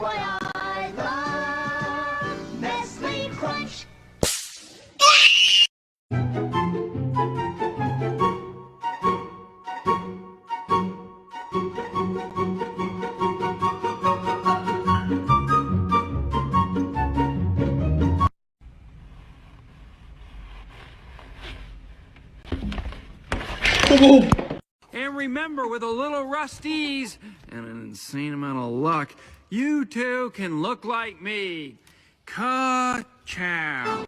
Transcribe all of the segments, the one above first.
why I love Nestle Crunch. And remember, with a little Rusty's and an insane amount of luck, you too can look like me. Ka-chow. Did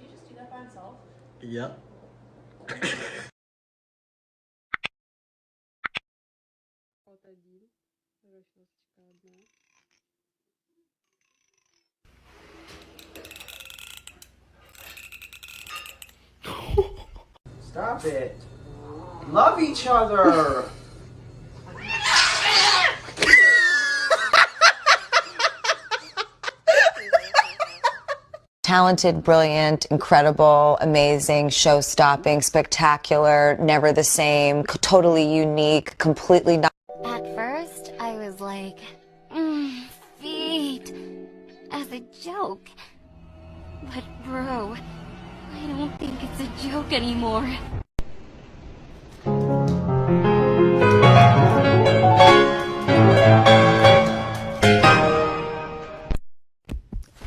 you just do that by himself? Yep. Stop it. Love each other. Talented, brilliant, incredible, amazing, show-stopping, spectacular, never the same, totally unique, completely not. At first, I was like, feet, as a joke. But bro, I don't think it's a joke anymore.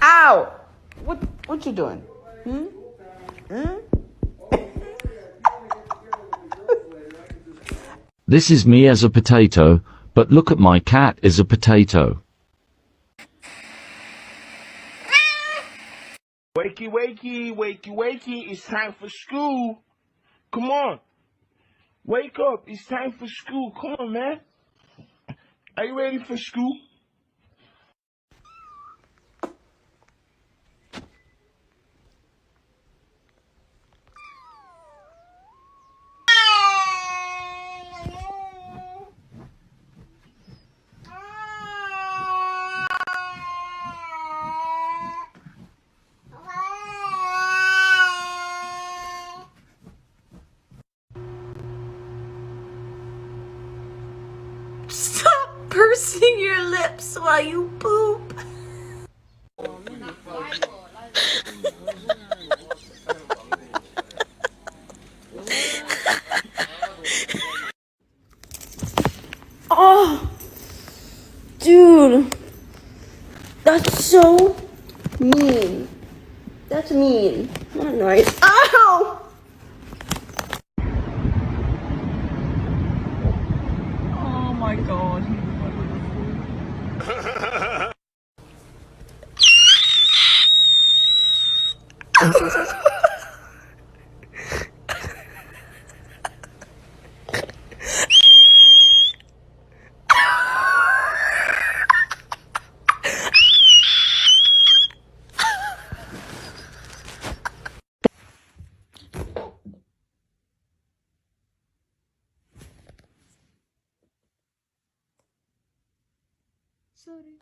Ow! What you doing? This is me as a potato, but look at my cat is a potato. Wakey, wakey, wakey, wakey, it's time for school. Come on. Wake up, it's time for school. Come on, man. Are you ready for school? Stop pursing your lips while you poop. Oh, dude, that's so mean. That's mean. Not nice. Ow! Oh my god. Sorry.